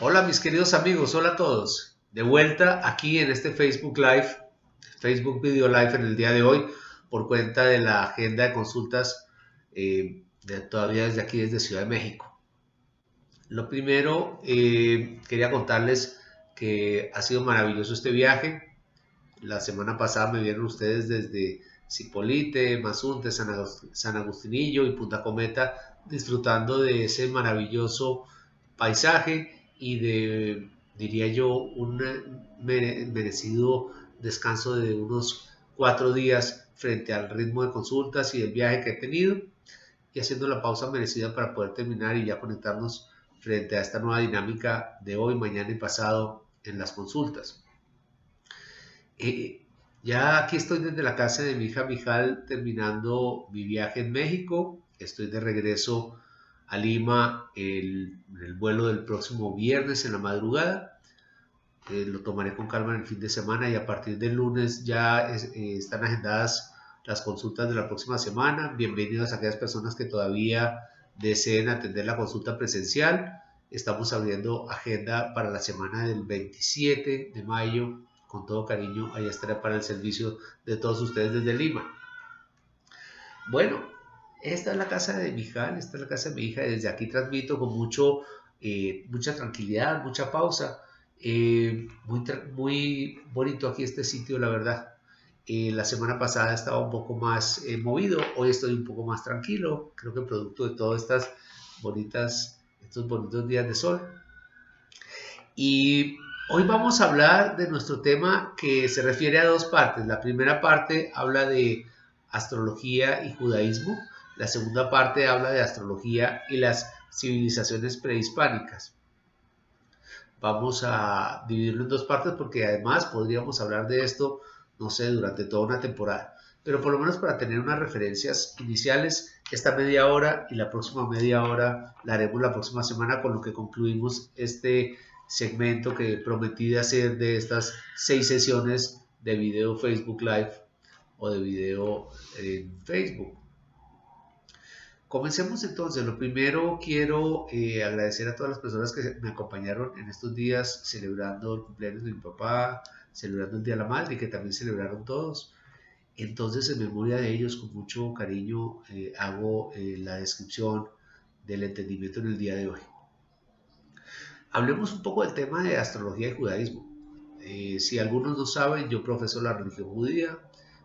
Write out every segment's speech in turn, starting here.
Hola mis queridos amigos, hola a todos. De vuelta aquí en este Facebook Live, Facebook Video Live en el día de hoy, por cuenta de la agenda de consultas todavía desde aquí, desde Ciudad de México. Lo primero, quería contarles que ha sido maravilloso este viaje. La semana pasada me vieron ustedes desde Zipolite, Mazunte, San Agustinillo y Punta Cometa, disfrutando de ese maravilloso paisaje y de, diría yo, un merecido descanso de unos 4 días frente al ritmo de consultas y del viaje que he tenido, y haciendo la pausa merecida para poder terminar y ya conectarnos frente a esta nueva dinámica de hoy, mañana y pasado en las consultas. Ya aquí estoy desde la casa de mi hija Mijal terminando mi viaje en México. Estoy de regreso a Lima en el vuelo del próximo viernes en la madrugada. Lo tomaré con calma en el fin de semana y a partir del lunes ya están agendadas las consultas de la próxima semana. Bienvenidos a aquellas personas que todavía deseen atender la consulta presencial. Estamos abriendo agenda para la semana del 27 de mayo. Con todo cariño, ahí estaré para el servicio de todos ustedes desde Lima. Bueno, esta es la casa de mi hija, esta es la casa de mi hija. Desde aquí transmito con mucha tranquilidad, mucha pausa. Muy bonito aquí este sitio, la verdad. La semana pasada estaba un poco más movido, hoy estoy un poco más tranquilo, creo que producto de todas estos bonitos días de sol. Y hoy vamos a hablar de nuestro tema que se refiere a dos partes. La primera parte habla de astrología y judaísmo. La segunda parte habla de astrología y las civilizaciones prehispánicas. Vamos a dividirlo en dos partes porque además podríamos hablar de esto, no sé, durante toda una temporada. Pero por lo menos para tener unas referencias iniciales, esta media hora y la próxima media hora la haremos la próxima semana, con lo que concluimos este segmento que prometí de hacer de estas 6 sesiones de video Facebook Live o de video en Facebook. Comencemos entonces. Lo primero, quiero agradecer a todas las personas que me acompañaron en estos días celebrando el cumpleaños de mi papá, celebrando el Día de la Madre, que también celebraron todos. Entonces, en memoria de ellos, con mucho cariño, hago la descripción del entendimiento en el día de hoy. Hablemos un poco del tema de astrología y judaísmo. Si algunos no saben, yo profeso la religión judía,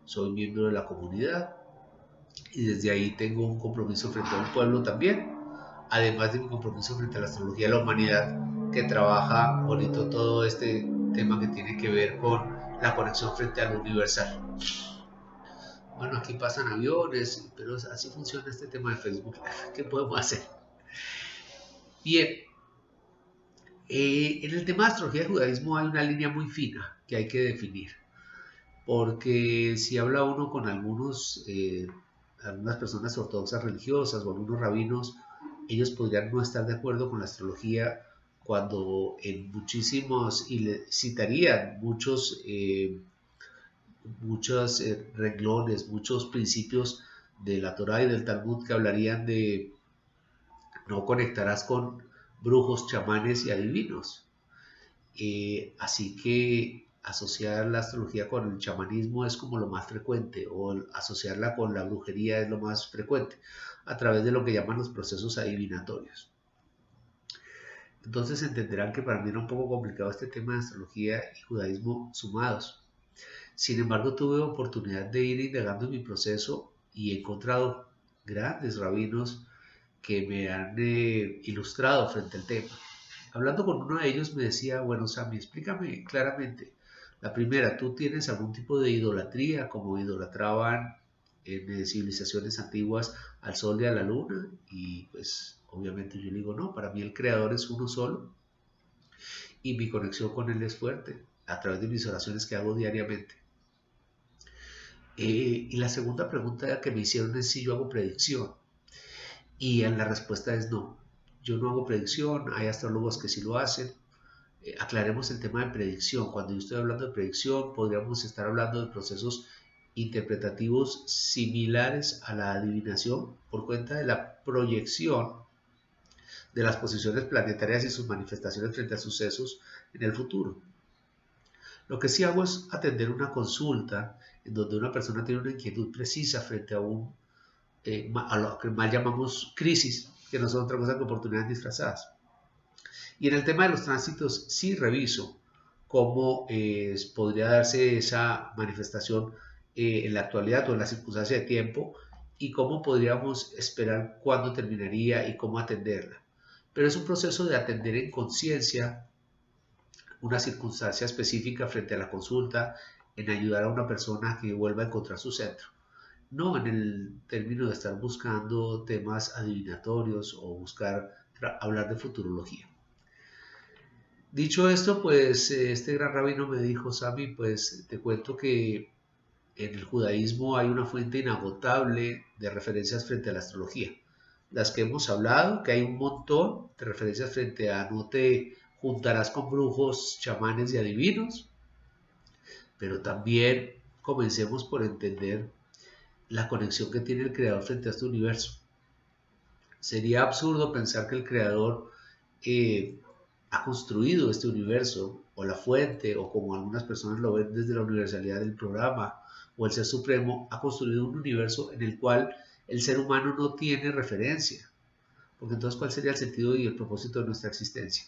soy miembro de la comunidad y desde ahí tengo un compromiso frente al pueblo también, además de mi compromiso frente a la astrología de la humanidad, que trabaja bonito todo este tema que tiene que ver con la conexión frente al universal. Bueno, aquí pasan aviones, pero así funciona este tema de Facebook. ¿Qué podemos hacer? Bien, en el tema de astrología y judaísmo hay una línea muy fina que hay que definir, porque si habla uno con algunas personas ortodoxas religiosas o algunos rabinos, ellos podrían no estar de acuerdo con la astrología cuando en muchísimos, y le citarían muchos renglones, muchos principios de la Torá y del Talmud que hablarían de no conectarás con brujos, chamanes y adivinos. Así que asociar la astrología con el chamanismo es como lo más frecuente, o asociarla con la brujería es lo más frecuente, a través de lo que llaman los procesos adivinatorios. Entonces entenderán que para mí era un poco complicado este tema de astrología y judaísmo sumados. Sin embargo, tuve oportunidad de ir indagando en mi proceso y he encontrado grandes rabinos que me han ilustrado frente al tema. Hablando con uno de ellos me decía, bueno, Sammy, explícame claramente. La primera, ¿tú tienes algún tipo de idolatría como idolatraban en civilizaciones antiguas al sol y a la luna? Y pues obviamente yo le digo, no, para mí el creador es uno solo y mi conexión con él es fuerte a través de mis oraciones que hago diariamente. Y la segunda pregunta que me hicieron es si yo hago predicción. Y la respuesta es no. Yo no hago predicción, hay astrólogos que sí lo hacen. Aclaremos el tema de predicción. Cuando yo estoy hablando de predicción, podríamos estar hablando de procesos interpretativos similares a la adivinación por cuenta de la proyección de las posiciones planetarias y sus manifestaciones frente a sucesos en el futuro. Lo que sí hago es atender una consulta en donde una persona tiene una inquietud precisa frente a lo que mal llamamos crisis, que no son otra cosa que oportunidades disfrazadas. Y en el tema de los tránsitos sí reviso cómo podría darse esa manifestación en la actualidad o en la circunstancia de tiempo y cómo podríamos esperar cuándo terminaría y cómo atenderla. Pero es un proceso de atender en conciencia una circunstancia específica frente a la consulta, en ayudar a una persona que vuelva a encontrar su centro. No en el término de estar buscando temas adivinatorios o buscar hablar de futurología. Dicho esto, pues este gran rabino me dijo, Sami, pues te cuento que en el judaísmo hay una fuente inagotable de referencias frente a la astrología. Las que hemos hablado, que hay un montón de referencias frente a no te juntarás con brujos, chamanes y adivinos, pero también comencemos por entender la conexión que tiene el creador frente a este universo. Sería absurdo pensar que el creador ha construido este universo, o la fuente, o como algunas personas lo ven desde la universalidad del programa, o el Ser Supremo, ha construido un universo en el cual el ser humano no tiene referencia. Porque entonces, ¿cuál sería el sentido y el propósito de nuestra existencia?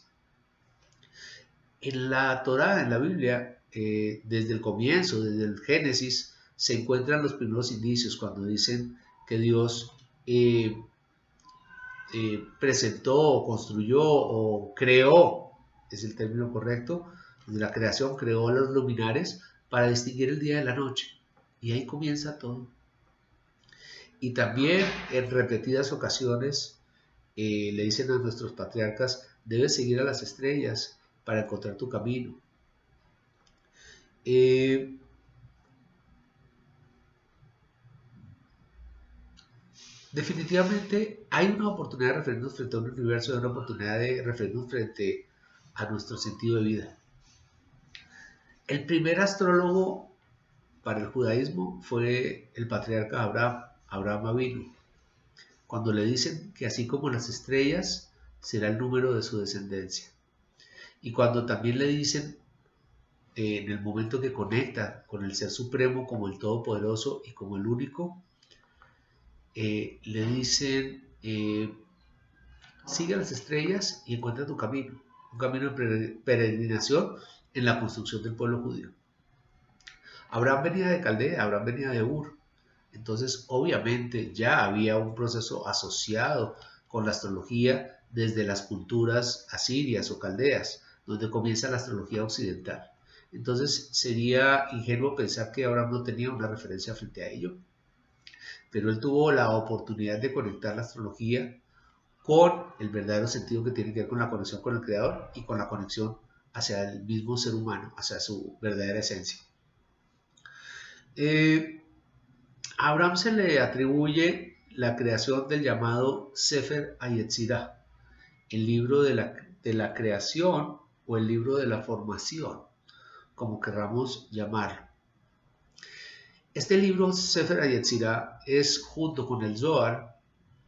En la Torá, en la Biblia, desde el comienzo, desde el Génesis, se encuentran los primeros indicios cuando dicen que Dios presentó o construyó o creó, es el término correcto, de la creación creó los luminares para distinguir el día de la noche. Y ahí comienza todo. Y también en repetidas ocasiones le dicen a nuestros patriarcas, debes seguir a las estrellas para encontrar tu camino. Definitivamente hay una oportunidad de referirnos frente a un universo, hay una oportunidad de referirnos frente a nuestro sentido de vida. El primer astrólogo para el judaísmo fue el patriarca Abraham Avinu, cuando le dicen que así como las estrellas será el número de su descendencia. Y cuando también le dicen en el momento que conecta con el Ser Supremo como el Todopoderoso y como el único, le dicen, sigue las estrellas y encuentra tu camino, un camino de peregrinación en la construcción del pueblo judío. Abraham venía de Caldea, Abraham venía de Ur, entonces obviamente ya había un proceso asociado con la astrología desde las culturas asirias o caldeas, donde comienza la astrología occidental. Entonces sería ingenuo pensar que Abraham no tenía una referencia frente a ello, pero él tuvo la oportunidad de conectar la astrología con el verdadero sentido que tiene que ver con la conexión con el Creador y con la conexión hacia el mismo ser humano, hacia su verdadera esencia. A Abraham se le atribuye la creación del llamado Sefer HaYetzirah, el libro de la creación o el libro de la formación, como querramos llamarlo. Este libro, Sefer HaYetzirah, es junto con el Zohar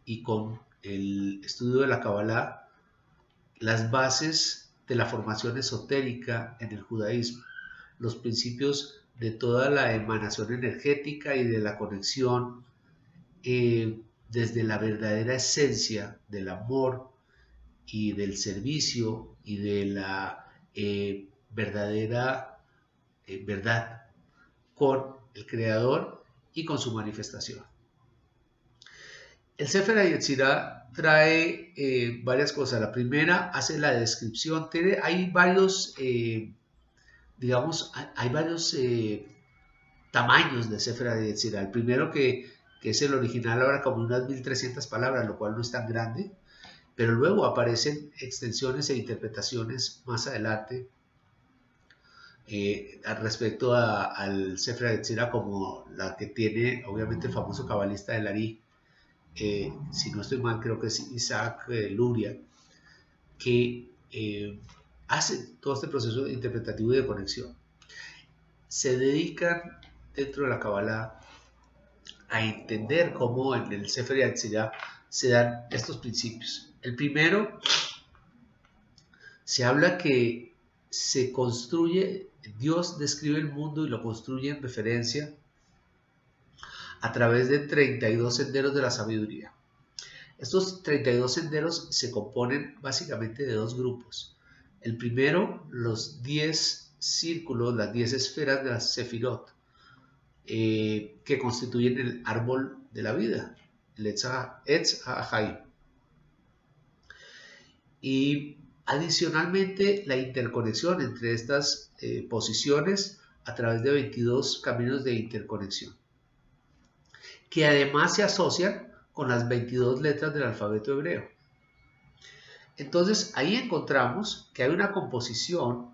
y con el estudio de la Kabbalah, las bases de la formación esotérica en el judaísmo, los principios de toda la emanación energética y de la conexión desde la verdadera esencia del amor y del servicio y de la verdadera verdad con el Creador y con su manifestación. El Sefer HaYetzirah trae varias cosas. La primera hace la descripción. Hay varios, hay varios tamaños de Sefer HaYetzirah. El primero que es el original ahora como unas 1300 palabras, lo cual no es tan grande, pero luego aparecen extensiones e interpretaciones más adelante respecto al Sefer HaYetzirah, como la que tiene obviamente el famoso cabalista del Ari, si no estoy mal creo que es Isaac Luria, que hace todo este proceso interpretativo y de conexión. Se dedican dentro de la Kabbalah a entender cómo en el Sefer HaYetzirah se dan estos principios. El primero, se habla que se construye, Dios describe el mundo y lo construye en referencia a través de 32 senderos de la sabiduría. Estos 32 senderos se componen básicamente de dos grupos. El primero, los 10 círculos, las 10 esferas de las Sefirot, que constituyen el árbol de la vida, el Etz HaHaim. Y adicionalmente la interconexión entre estas posiciones a través de 22 caminos de interconexión, que además se asocian con las 22 letras del alfabeto hebreo. Entonces ahí encontramos que hay una composición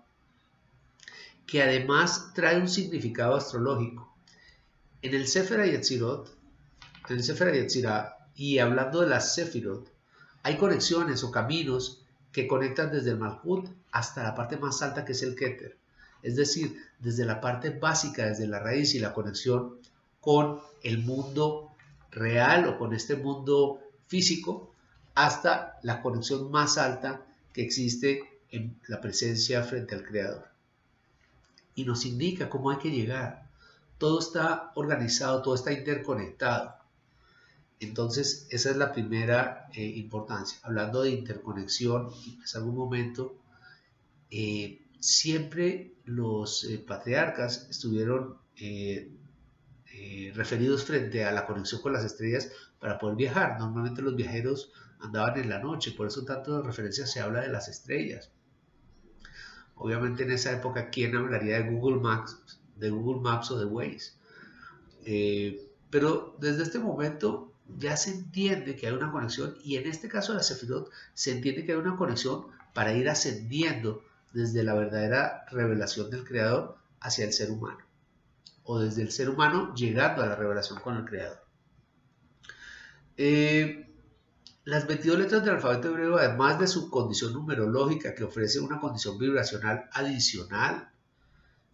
que además trae un significado astrológico. En el Sefer HaYetzirot, en el Sefer HaYetzirah, y hablando de las Sefirot, hay conexiones o caminos que conectan desde el Malhut hasta la parte más alta, que es el Keter. Es decir, desde la parte básica, desde la raíz y la conexión con el mundo real o con este mundo físico, hasta la conexión más alta que existe en la presencia frente al Creador. Y nos indica cómo hay que llegar. Todo está organizado, todo está interconectado. Entonces, esa es la primera importancia. Hablando de interconexión, y pues algún momento, siempre los patriarcas estuvieron referidos frente a la conexión con las estrellas para poder viajar. Normalmente los viajeros andaban en la noche, por eso tanto de referencias se habla de las estrellas. Obviamente en esa época, ¿quién hablaría de Google Maps o de Waze? Pero desde este momento ya se entiende que hay una conexión, y en este caso de la Sefirot se entiende que hay una conexión para ir ascendiendo desde la verdadera revelación del Creador hacia el ser humano, o desde el ser humano llegando a la revelación con el Creador. Las 22 letras del alfabeto hebreo, además de su condición numerológica que ofrece una condición vibracional adicional,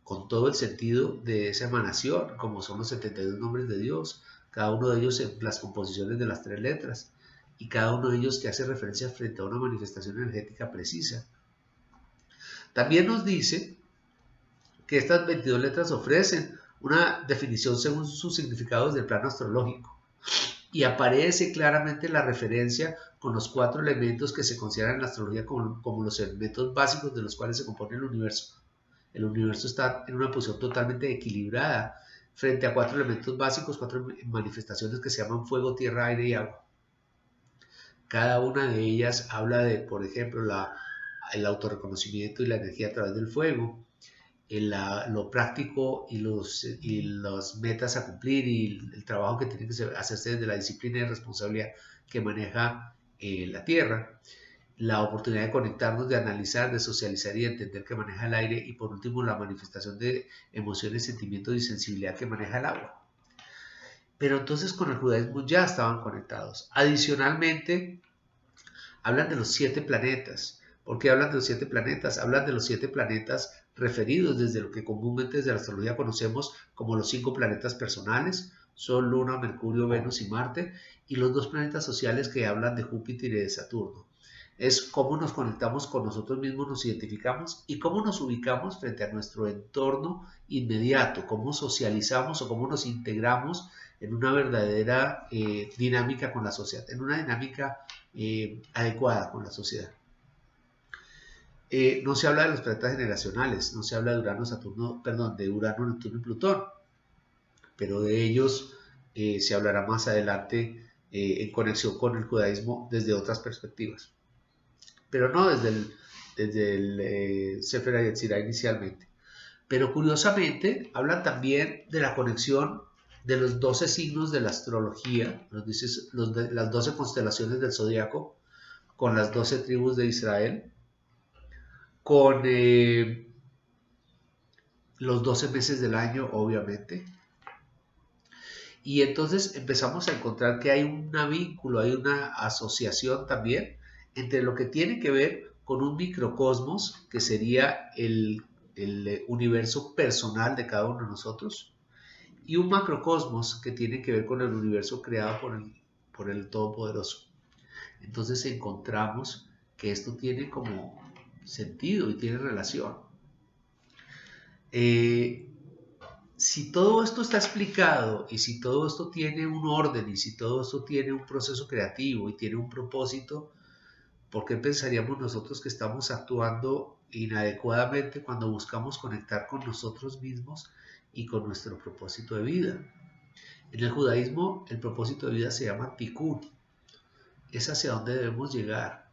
con todo el sentido de esa emanación, como son los 72 nombres de Dios, cada uno de ellos en las composiciones de las 3 letras, y cada uno de ellos que hace referencia frente a una manifestación energética precisa. También nos dice que estas 22 letras ofrecen una definición según sus significados del plano astrológico, y aparece claramente la referencia con los 4 elementos que se consideran en la astrología como los elementos básicos de los cuales se compone el universo. El universo está en una posición totalmente equilibrada frente a 4 elementos básicos, 4 manifestaciones que se llaman fuego, tierra, aire y agua. Cada una de ellas habla de, por ejemplo, el autorreconocimiento y la energía a través del fuego, lo práctico y las metas a cumplir, y el trabajo que tiene que hacerse desde la disciplina y responsabilidad que maneja la tierra, la oportunidad de conectarnos, de analizar, de socializar y de entender que maneja el aire, y por último la manifestación de emociones, sentimientos y sensibilidad que maneja el agua. Pero entonces con el judaísmo ya estaban conectados. Adicionalmente, hablan de los 7 planetas. ¿Por qué hablan de los 7 planetas? Hablan de los 7 planetas referidos desde lo que comúnmente desde la astrología conocemos como los 5 planetas personales: Sol, Luna, Mercurio, Venus y Marte, y los 2 planetas sociales que hablan de Júpiter y de Saturno. Es cómo nos conectamos con nosotros mismos, nos identificamos y cómo nos ubicamos frente a nuestro entorno inmediato, cómo socializamos o cómo nos integramos en una verdadera dinámica con la sociedad, en una dinámica adecuada con la sociedad. No se habla de los planetas generacionales, no se habla de Urano, Neptuno y Plutón, pero de ellos se hablará más adelante en conexión con el judaísmo desde otras perspectivas, pero no desde el Sefer HaYetzirah inicialmente. Pero curiosamente hablan también de la conexión de los 12 signos de la astrología, las 12 constelaciones del zodiaco, con las 12 tribus de Israel, con los 12 meses del año, obviamente. Y entonces empezamos a encontrar que hay un vínculo, hay una asociación también entre lo que tiene que ver con un microcosmos, que sería el universo personal de cada uno de nosotros, y un macrocosmos que tiene que ver con el universo creado por el Todopoderoso. entonces encontramos que esto tiene como sentido y tiene relación. Si todo esto está explicado y si todo esto tiene un orden y si todo esto tiene un proceso creativo y tiene un propósito, ¿por qué pensaríamos nosotros que estamos actuando inadecuadamente cuando buscamos conectar con nosotros mismos y con nuestro propósito de vida? En el judaísmo, el propósito de vida se llama tikkun. Es hacia dónde debemos llegar.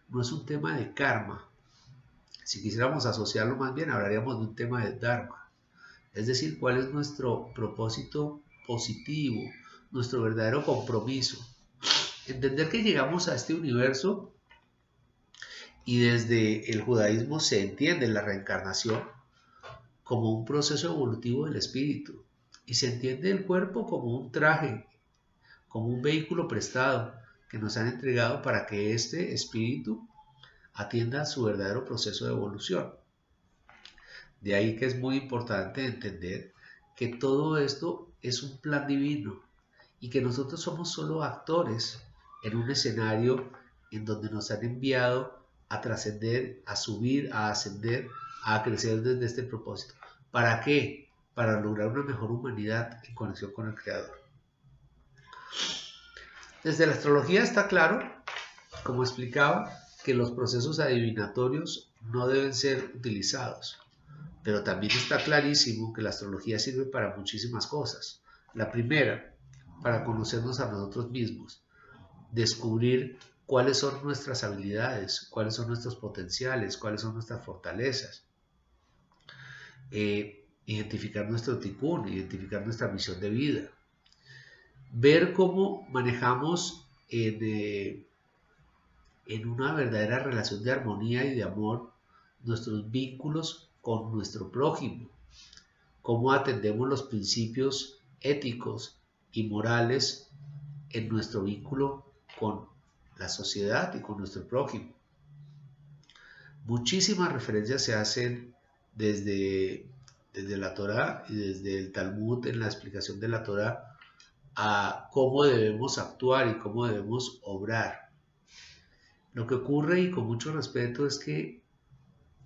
No es un tema de karma. Si quisiéramos asociarlo más bien, hablaríamos de un tema de dharma. Es decir, cuál es nuestro propósito positivo, nuestro verdadero compromiso. Entender que llegamos a este universo y desde el judaísmo se entiende la reencarnación como un proceso evolutivo del espíritu y se entiende el cuerpo como un traje, como un vehículo prestado que nos han entregado para que este espíritu atienda a su verdadero proceso de evolución. De ahí que es muy importante entender que todo esto es un plan divino y que nosotros somos solo actores en un escenario en donde nos han enviado a trascender, a subir, a ascender, a crecer desde este propósito. ¿Para qué? Para lograr una mejor humanidad en conexión con el Creador. Desde la astrología está claro, como explicaba, que los procesos adivinatorios no deben ser utilizados. Pero también está clarísimo que la astrología sirve para muchísimas cosas. La primera, para conocernos a nosotros mismos, descubrir cuáles son nuestras habilidades, cuáles son nuestros potenciales, cuáles son nuestras fortalezas, identificar nuestro tikkun, identificar nuestra misión de vida, ver cómo manejamos en una verdadera relación de armonía y de amor nuestros vínculos con nuestro prójimo, cómo atendemos los principios éticos y morales en nuestro vínculo con la sociedad y con nuestro prójimo. Muchísimas referencias se hacen desde la Torá y desde el Talmud en la explicación de la Torá a cómo debemos actuar y cómo debemos obrar. Lo que ocurre, y con mucho respeto, es que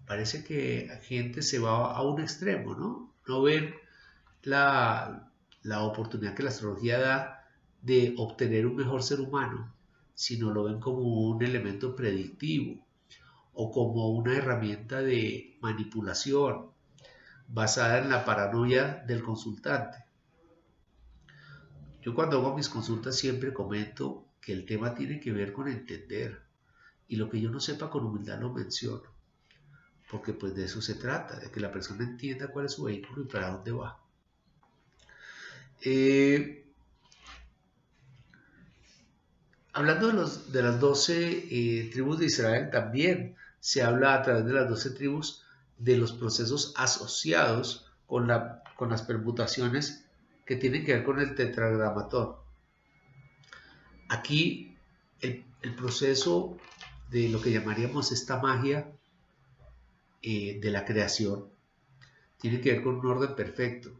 parece que la gente se va a un extremo, ¿no? No ven la oportunidad que la astrología da de obtener un mejor ser humano, sino lo ven como un elemento predictivo o como una herramienta de manipulación basada en la paranoia del consultante. Yo cuando hago mis consultas siempre comento que el tema tiene que ver con entender y lo que yo no sepa con humildad lo menciono, porque pues de eso se trata, de que la persona entienda cuál es su vehículo y para dónde va. Hablando de las 12 tribus de Israel, también se habla a través de las 12 tribus de los procesos asociados con las permutaciones que tienen que ver con el tetragramatón. Aquí el proceso de lo que llamaríamos esta magia de la creación tiene que ver con un orden perfecto.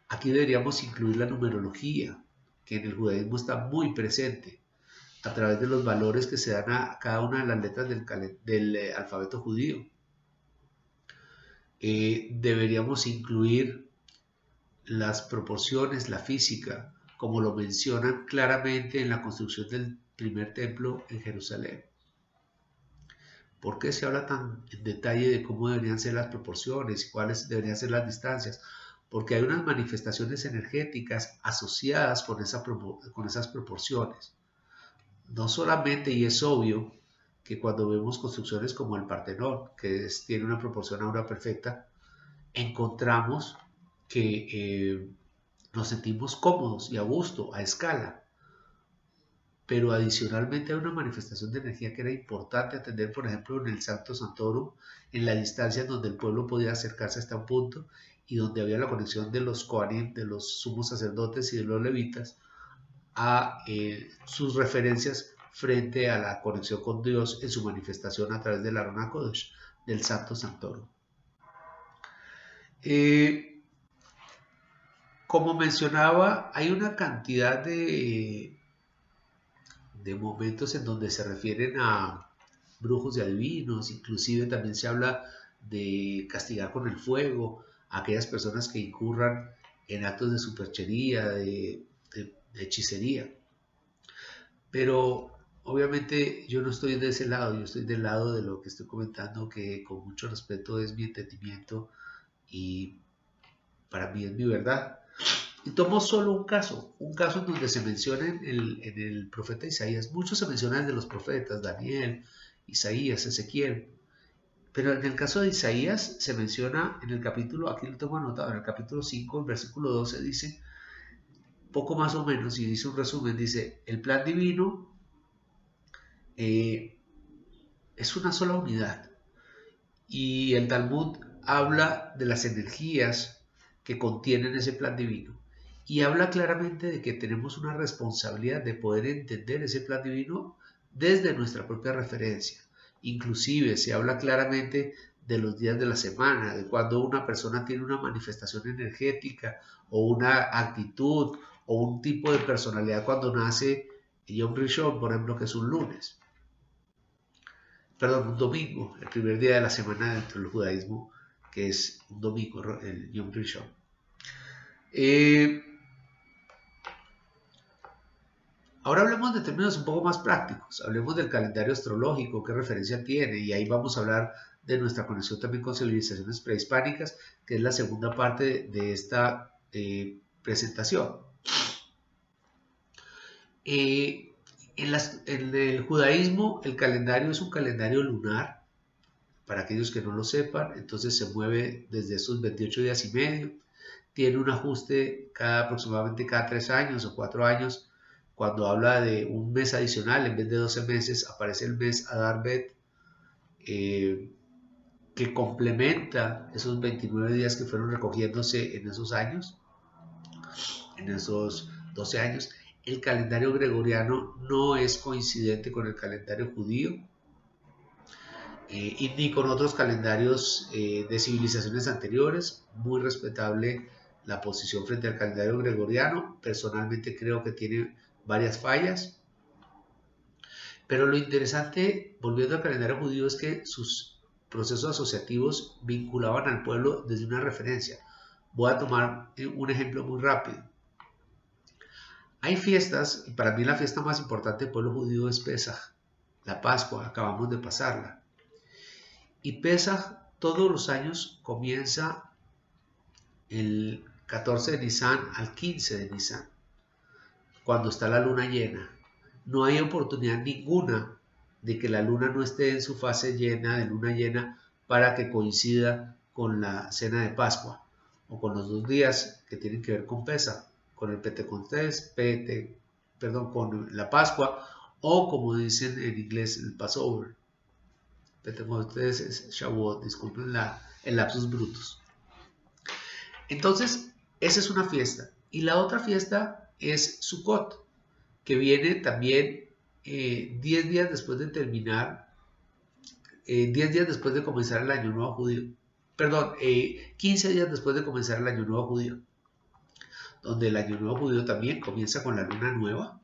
Aquí deberíamos incluir la numerología, que en el judaísmo está muy presente, a través de los valores que se dan a cada una de las letras del alfabeto judío. Deberíamos incluir las proporciones, la física, como lo mencionan claramente en la construcción del primer templo en Jerusalén. ¿Por qué se habla tan en detalle de cómo deberían ser las proporciones y cuáles deberían ser las distancias? Porque hay unas manifestaciones energéticas asociadas con esas proporciones. No solamente, y es obvio, que cuando vemos construcciones como el Partenón, que tiene una proporción ahora perfecta, encontramos que nos sentimos cómodos y a gusto, a escala. Pero adicionalmente hay una manifestación de energía que era importante atender, por ejemplo, en el Sancto Sanctorum, en la distancia en donde el pueblo podía acercarse hasta un punto y donde había la conexión de los Kohanim, de los sumos sacerdotes y de los levitas, a sus referencias frente a la conexión con Dios en su manifestación a través del Aron HaKodesh, del Santo Sanctorum. Como mencionaba, hay una cantidad de de momentos en donde se refieren a brujos y adivinos, inclusive también se habla de castigar con el fuego a aquellas personas que incurran en actos de superchería, de hechicería. Pero obviamente yo no estoy de ese lado, yo estoy del lado de lo que estoy comentando, que con mucho respeto es mi entendimiento y para mí es mi verdad. Y tomo solo un caso en donde se menciona en el profeta Isaías. Muchos se mencionan de los profetas, Daniel, Isaías, Ezequiel. Pero en el caso de Isaías se menciona en el capítulo, aquí lo tengo anotado, en el capítulo 5, el versículo 12 dice, poco más o menos, y dice un resumen, dice, el plan divino es una sola unidad. Y el Talmud habla de las energías que contienen ese plan divino. Y habla claramente de que tenemos una responsabilidad de poder entender ese plan divino desde nuestra propia referencia. Inclusive se habla claramente de los días de la semana, de cuando una persona tiene una manifestación energética o una actitud o un tipo de personalidad cuando nace Yom Rishon, por ejemplo, que es un lunes. Perdón, un domingo, el primer día de la semana dentro del judaísmo, que es un domingo, el Yom Rishon. Ahora hablemos de términos un poco más prácticos, hablemos del calendario astrológico, qué referencia tiene, y ahí vamos a hablar de nuestra conexión también con civilizaciones prehispánicas, que es la segunda parte de esta presentación. En el judaísmo, el calendario es un calendario lunar, para aquellos que no lo sepan, entonces se mueve desde estos 28 días y medio, tiene un ajuste aproximadamente cada 3 años o 4 años. Cuando habla de un mes adicional, en vez de 12 meses, aparece el mes Adar Bet, que complementa esos 29 días que fueron recogiéndose en esos años, en esos 12 años. El calendario gregoriano no es coincidente con el calendario judío, y ni con otros calendarios de civilizaciones anteriores. Muy respetable la posición frente al calendario gregoriano. Personalmente creo que tiene varias fallas. Pero lo interesante, volviendo al calendario judío, es que sus procesos asociativos vinculaban al pueblo desde una referencia. Voy a tomar un ejemplo muy rápido. Hay fiestas, y para mí la fiesta más importante del pueblo judío es Pesaj, la Pascua, acabamos de pasarla. Y Pesaj todos los años comienza el 14 de Nisan al 15 de Nisan, cuando está la luna llena. No hay oportunidad ninguna de que la luna no esté en su fase llena, de luna llena, para que coincida con la cena de Pascua o con los 2 días que tienen que ver con Pesaj, con el Pentecostés, con la Pascua, o como dicen en inglés, el Passover. Pentecostés es Shavuot, disculpen el lapsus brutus. Entonces, esa es una fiesta. Y la otra fiesta es Sukkot, que viene también 10 días después de terminar, 10 días después de comenzar el Año Nuevo Judío. Perdón, 15 días después de comenzar el Año Nuevo Judío, donde el Año Nuevo Judío también comienza con la luna nueva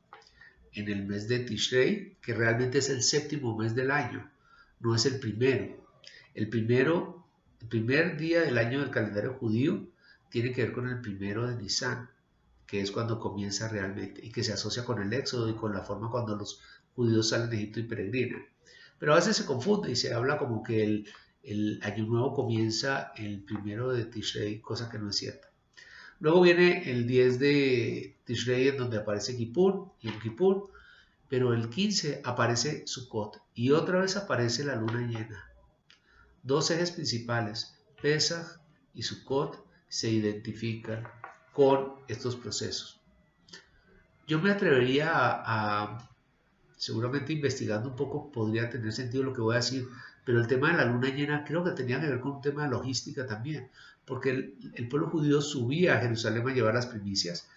en el mes de Tishrei, que realmente es el 7º mes del año, no es el primero. El primer día del año del calendario judío tiene que ver con el 1 de Nisan, que es cuando comienza realmente y que se asocia con el éxodo y con la forma cuando los judíos salen de Egipto y peregrinan. Pero a veces se confunde y se habla como que el año nuevo comienza el 1 de Tishrei, cosa que no es cierta. Luego viene el 10 de Tishrei, en donde aparece Kippur, Yom Kippur, pero el 15 aparece Sukkot y otra vez aparece la luna llena. 2 ejes principales, Pesaj y Sukkot, se identifican con estos procesos. Yo me atrevería seguramente investigando un poco podría tener sentido lo que voy a decir, pero el tema de la luna llena creo que tenía que ver con un tema de logística también, porque el pueblo judío subía a Jerusalén a llevar las primicias,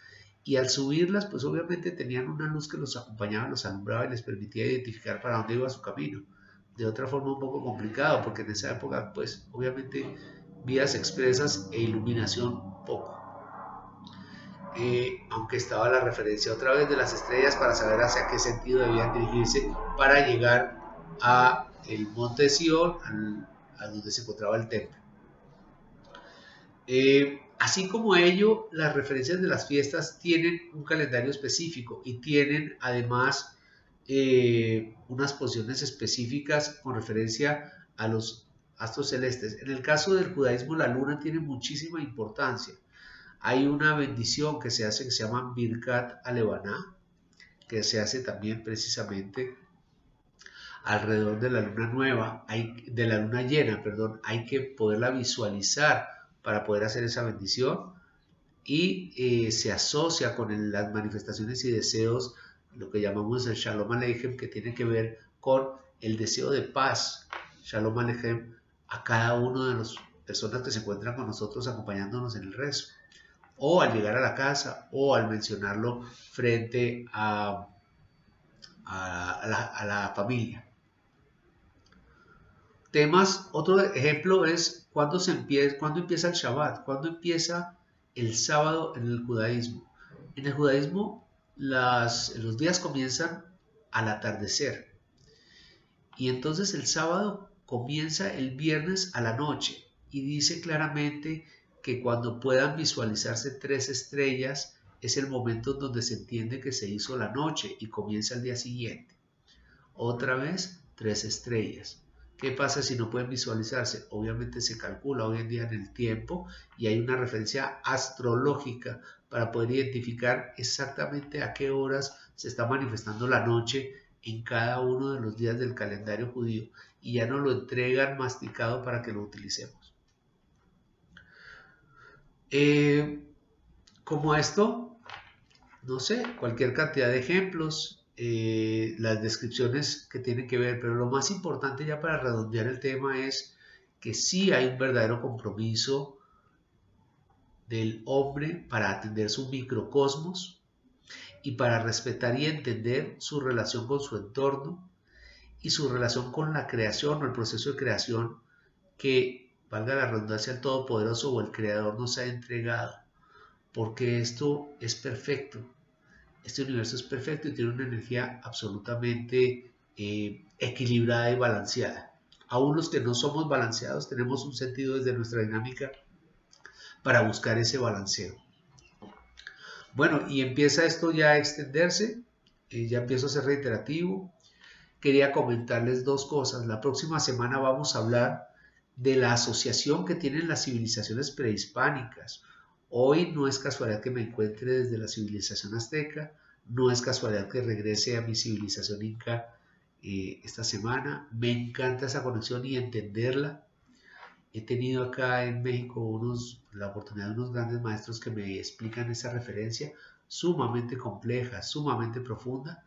y al subirlas, pues obviamente tenían una luz que los acompañaba, los alumbraba y les permitía identificar para dónde iba su camino. De otra forma un poco complicado, porque en esa época, pues obviamente vías expresas e iluminación poco. aunque estaba la referencia otra vez de las estrellas para saber hacia qué sentido debían dirigirse para llegar a el monte de Sion, a donde se encontraba el templo. Así como ello, las referencias de las fiestas tienen un calendario específico y tienen además unas posiciones específicas con referencia a los astros celestes. En el caso del judaísmo, la luna tiene muchísima importancia. Hay una bendición que se hace que se llama Birkat Alevaná, que se hace también precisamente alrededor de la luna nueva, de la luna llena, perdón, hay que poderla visualizar para poder hacer esa bendición y se asocia con las manifestaciones y deseos, lo que llamamos el Shalom Aleichem, que tiene que ver con el deseo de paz, Shalom Aleichem, a cada uno de las personas que se encuentran con nosotros acompañándonos en el rezo, o al llegar a la casa, o al mencionarlo frente a la familia. Temas, otro ejemplo es cuándo empieza el Shabbat, cuándo empieza el sábado en el judaísmo. En el judaísmo los días comienzan al atardecer y entonces el sábado comienza el viernes a la noche y dice claramente que cuando puedan visualizarse 3 estrellas es el momento donde se entiende que se hizo la noche y comienza el día siguiente. Otra vez 3 estrellas. ¿Qué pasa si no pueden visualizarse? Obviamente se calcula hoy en día en el tiempo y hay una referencia astrológica para poder identificar exactamente a qué horas se está manifestando la noche en cada uno de los días del calendario judío y ya nos lo entregan masticado para que lo utilicemos. Como esto, no sé, cualquier cantidad de ejemplos. Las descripciones que tienen que ver, pero lo más importante ya para redondear el tema es que sí hay un verdadero compromiso del hombre para atender su microcosmos y para respetar y entender su relación con su entorno y su relación con la creación o el proceso de creación que, valga la redundancia, el Todopoderoso o el Creador nos ha entregado, porque esto es perfecto. Este universo es perfecto y tiene una energía absolutamente equilibrada y balanceada. Aún los que no somos balanceados tenemos un sentido desde nuestra dinámica para buscar ese balanceo. Bueno, y empieza esto ya a extenderse, ya empiezo a ser reiterativo. Quería comentarles 2 cosas. La próxima semana vamos a hablar de la asociación que tienen las civilizaciones prehispánicas. Hoy no es casualidad que me encuentre desde la civilización azteca, no es casualidad que regrese a mi civilización inca esta semana. Me encanta esa conexión y entenderla. He tenido acá en México la oportunidad de unos grandes maestros que me explican esa referencia sumamente compleja, sumamente profunda,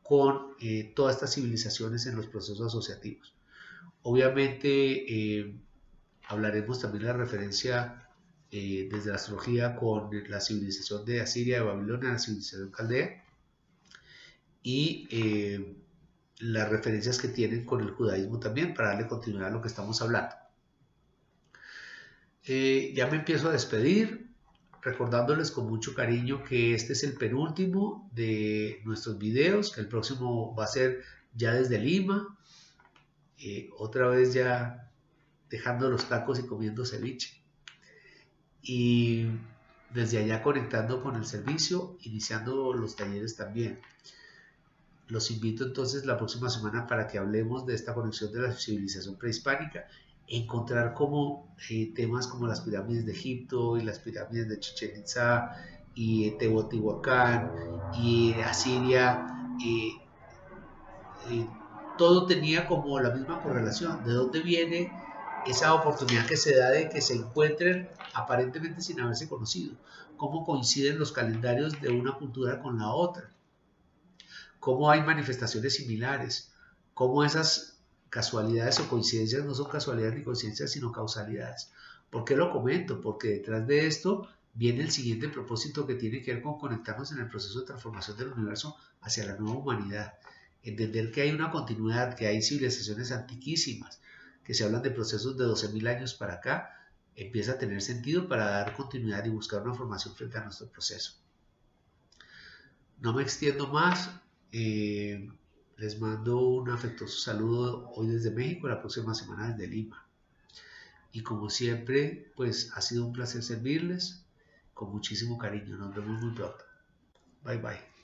con todas estas civilizaciones en los procesos asociativos. Obviamente hablaremos también de la referencia desde la astrología con la civilización de Asiria, de Babilonia, la civilización caldea y las referencias que tienen con el judaísmo también para darle continuidad a lo que estamos hablando. Ya me empiezo a despedir recordándoles con mucho cariño que este es el penúltimo de nuestros videos, que el próximo va a ser ya desde Lima, otra vez ya dejando los tacos y comiendo ceviche. Y desde allá conectando con el servicio, iniciando los talleres también. Los invito entonces la próxima semana para que hablemos de esta conexión de la civilización prehispánica, encontrar como temas como las pirámides de Egipto y las pirámides de Chichén Itzá y Teotihuacán y Asiria, todo tenía como la misma correlación. ¿De dónde viene esa oportunidad que se da de que se encuentren aparentemente sin haberse conocido? ¿Cómo coinciden los calendarios de una cultura con la otra? ¿Cómo hay manifestaciones similares? ¿Cómo esas casualidades o coincidencias no son casualidades ni coincidencias, sino causalidades? ¿Por qué lo comento? Porque detrás de esto viene el siguiente propósito que tiene que ver con conectarnos en el proceso de transformación del universo hacia la nueva humanidad. Entender que hay una continuidad, que hay civilizaciones antiquísimas, que se hablan de procesos de 12.000 años para acá, empieza a tener sentido para dar continuidad y buscar una formación frente a nuestro proceso. No me extiendo más. Les mando un afectuoso saludo hoy desde México, la próxima semana desde Lima. Y como siempre, pues ha sido un placer servirles con muchísimo cariño. Nos vemos muy pronto. Bye bye.